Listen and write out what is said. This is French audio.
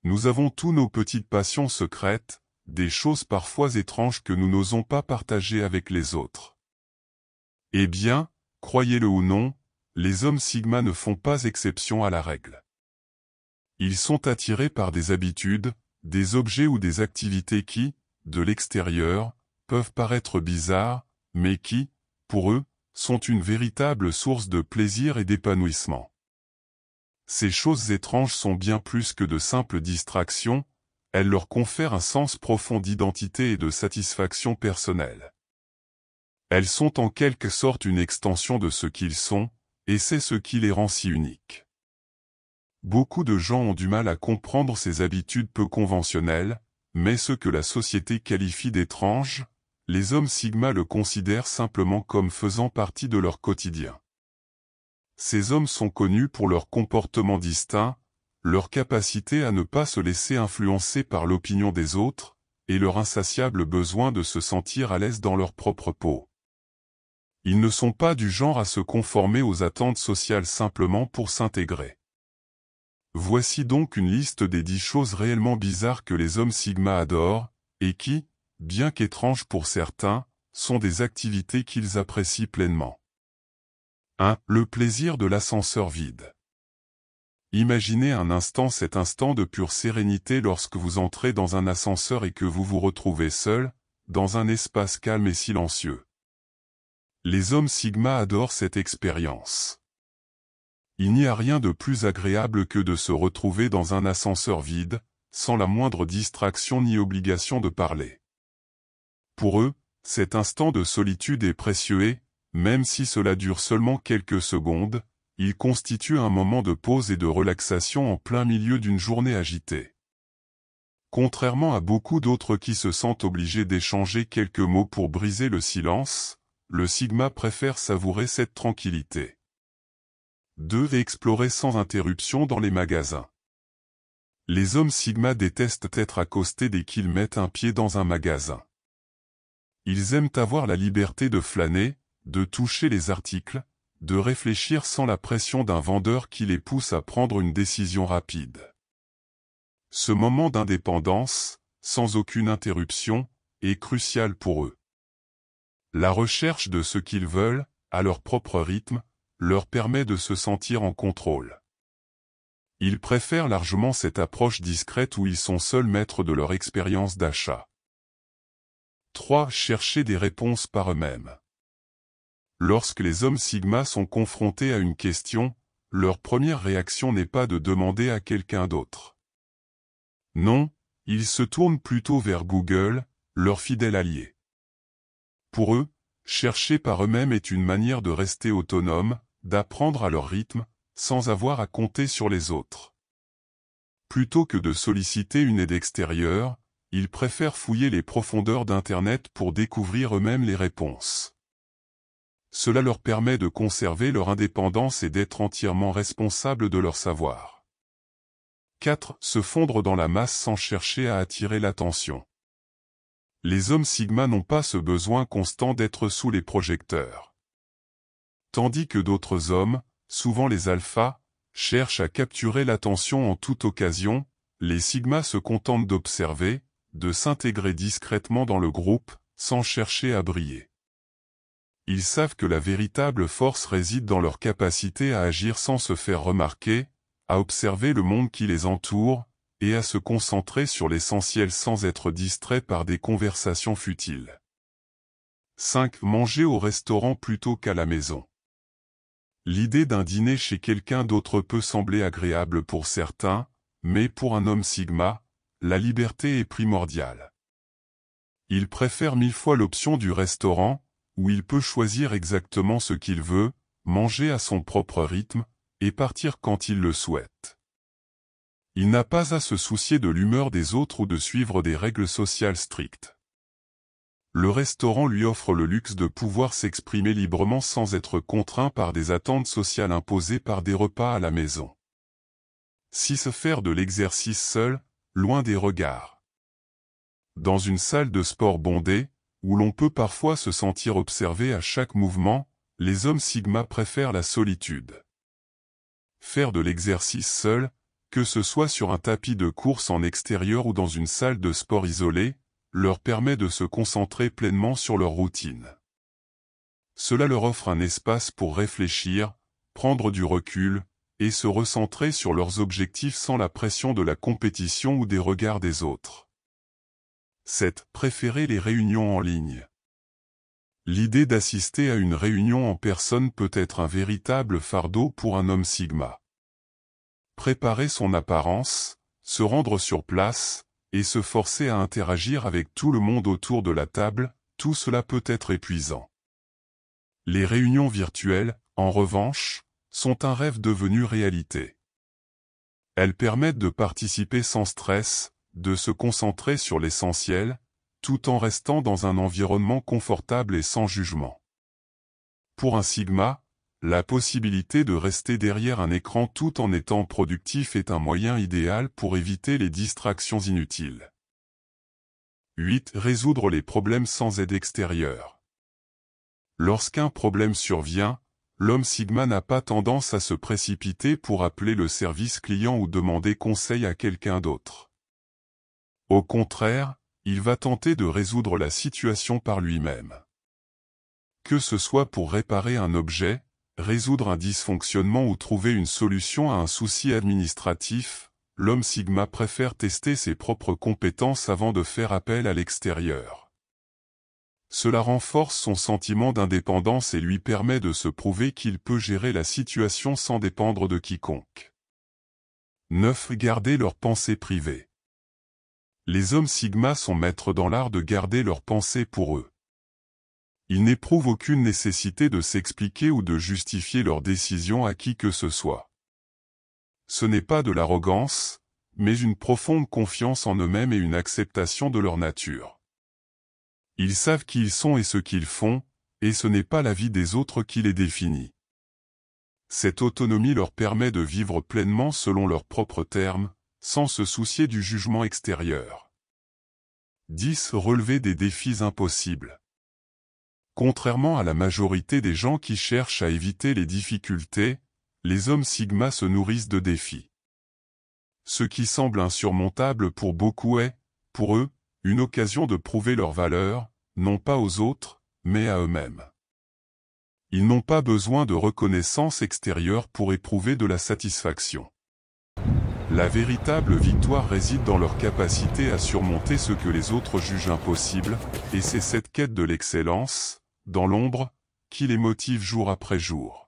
Nous avons tous nos petites passions secrètes, des choses parfois étranges que nous n'osons pas partager avec les autres. Eh bien, croyez-le ou non, les hommes sigma ne font pas exception à la règle. Ils sont attirés par des habitudes, des objets ou des activités qui, de l'extérieur, peuvent paraître bizarres, mais qui, pour eux, sont une véritable source de plaisir et d'épanouissement. Ces choses étranges sont bien plus que de simples distractions, elles leur confèrent un sens profond d'identité et de satisfaction personnelle. Elles sont en quelque sorte une extension de ce qu'ils sont, et c'est ce qui les rend si uniques. Beaucoup de gens ont du mal à comprendre ces habitudes peu conventionnelles, mais ce que la société qualifie d'étrange, les hommes sigma le considèrent simplement comme faisant partie de leur quotidien. Ces hommes sont connus pour leur comportement distinct, leur capacité à ne pas se laisser influencer par l'opinion des autres, et leur insatiable besoin de se sentir à l'aise dans leur propre peau. Ils ne sont pas du genre à se conformer aux attentes sociales simplement pour s'intégrer. Voici donc une liste des 10 choses réellement bizarres que les hommes sigma adorent, et qui, bien qu'étranges pour certains, sont des activités qu'ils apprécient pleinement. 1. Le plaisir de l'ascenseur vide. Imaginez un instant cet instant de pure sérénité lorsque vous entrez dans un ascenseur et que vous vous retrouvez seul, dans un espace calme et silencieux. Les hommes sigma adorent cette expérience. Il n'y a rien de plus agréable que de se retrouver dans un ascenseur vide, sans la moindre distraction ni obligation de parler. Pour eux, cet instant de solitude est précieux et, même si cela dure seulement quelques secondes, il constitue un moment de pause et de relaxation en plein milieu d'une journée agitée. Contrairement à beaucoup d'autres qui se sentent obligés d'échanger quelques mots pour briser le silence, le sigma préfère savourer cette tranquillité. 2. Explorer sans interruption dans les magasins. Les hommes sigma détestent être accostés dès qu'ils mettent un pied dans un magasin. Ils aiment avoir la liberté de flâner, de toucher les articles, de réfléchir sans la pression d'un vendeur qui les pousse à prendre une décision rapide. Ce moment d'indépendance, sans aucune interruption, est crucial pour eux. La recherche de ce qu'ils veulent, à leur propre rythme, leur permet de se sentir en contrôle. Ils préfèrent largement cette approche discrète où ils sont seuls maîtres de leur expérience d'achat. 3. Chercher des réponses par eux-mêmes. Lorsque les hommes sigma sont confrontés à une question, leur première réaction n'est pas de demander à quelqu'un d'autre. Non, ils se tournent plutôt vers Google, leur fidèle allié. Pour eux, chercher par eux-mêmes est une manière de rester autonome, d'apprendre à leur rythme, sans avoir à compter sur les autres. Plutôt que de solliciter une aide extérieure, ils préfèrent fouiller les profondeurs d'Internet pour découvrir eux-mêmes les réponses. Cela leur permet de conserver leur indépendance et d'être entièrement responsables de leur savoir. 4. Se fondre dans la masse sans chercher à attirer l'attention. Les hommes sigma n'ont pas ce besoin constant d'être sous les projecteurs. Tandis que d'autres hommes, souvent les alphas, cherchent à capturer l'attention en toute occasion, les sigmas se contentent d'observer, de s'intégrer discrètement dans le groupe, sans chercher à briller. Ils savent que la véritable force réside dans leur capacité à agir sans se faire remarquer, à observer le monde qui les entoure, et à se concentrer sur l'essentiel sans être distrait par des conversations futiles. 5. Manger au restaurant plutôt qu'à la maison. L'idée d'un dîner chez quelqu'un d'autre peut sembler agréable pour certains, mais pour un homme sigma, la liberté est primordiale. Il préfère 1000 fois l'option du restaurant, où il peut choisir exactement ce qu'il veut, manger à son propre rythme, et partir quand il le souhaite. Il n'a pas à se soucier de l'humeur des autres ou de suivre des règles sociales strictes. Le restaurant lui offre le luxe de pouvoir s'exprimer librement sans être contraint par des attentes sociales imposées par des repas à la maison. 6. Faire de l'exercice seul, loin des regards. Dans une salle de sport bondée, où l'on peut parfois se sentir observé à chaque mouvement, les hommes sigma préfèrent la solitude. Faire de l'exercice seul, que ce soit sur un tapis de course en extérieur ou dans une salle de sport isolée, leur permet de se concentrer pleinement sur leur routine. Cela leur offre un espace pour réfléchir, prendre du recul, et se recentrer sur leurs objectifs sans la pression de la compétition ou des regards des autres. 7. Préférer les réunions en ligne. L'idée d'assister à une réunion en personne peut être un véritable fardeau pour un homme Sigma. Préparer son apparence, se rendre sur place, et se forcer à interagir avec tout le monde autour de la table, tout cela peut être épuisant. Les réunions virtuelles, en revanche, sont un rêve devenu réalité. Elles permettent de participer sans stress, de se concentrer sur l'essentiel, tout en restant dans un environnement confortable et sans jugement. Pour un Sigma, la possibilité de rester derrière un écran tout en étant productif est un moyen idéal pour éviter les distractions inutiles. 8. Résoudre les problèmes sans aide extérieure. Lorsqu'un problème survient, l'homme Sigma n'a pas tendance à se précipiter pour appeler le service client ou demander conseil à quelqu'un d'autre. Au contraire, il va tenter de résoudre la situation par lui-même. Que ce soit pour réparer un objet, résoudre un dysfonctionnement ou trouver une solution à un souci administratif, l'homme Sigma préfère tester ses propres compétences avant de faire appel à l'extérieur. Cela renforce son sentiment d'indépendance et lui permet de se prouver qu'il peut gérer la situation sans dépendre de quiconque. 9. Garder leurs pensées privées. Les hommes Sigma sont maîtres dans l'art de garder leurs pensées pour eux. Ils n'éprouvent aucune nécessité de s'expliquer ou de justifier leurs décisions à qui que ce soit. Ce n'est pas de l'arrogance, mais une profonde confiance en eux-mêmes et une acceptation de leur nature. Ils savent qui ils sont et ce qu'ils font, et ce n'est pas la vie des autres qui les définit. Cette autonomie leur permet de vivre pleinement selon leurs propres termes, sans se soucier du jugement extérieur. 10. Relever des défis impossibles. Contrairement à la majorité des gens qui cherchent à éviter les difficultés, les hommes Sigma se nourrissent de défis. Ce qui semble insurmontable pour beaucoup est, pour eux, une occasion de prouver leur valeur, non pas aux autres, mais à eux-mêmes. Ils n'ont pas besoin de reconnaissance extérieure pour éprouver de la satisfaction. La véritable victoire réside dans leur capacité à surmonter ce que les autres jugent impossible, et c'est cette quête de l'excellence, dans l'ombre, qui les motive jour après jour.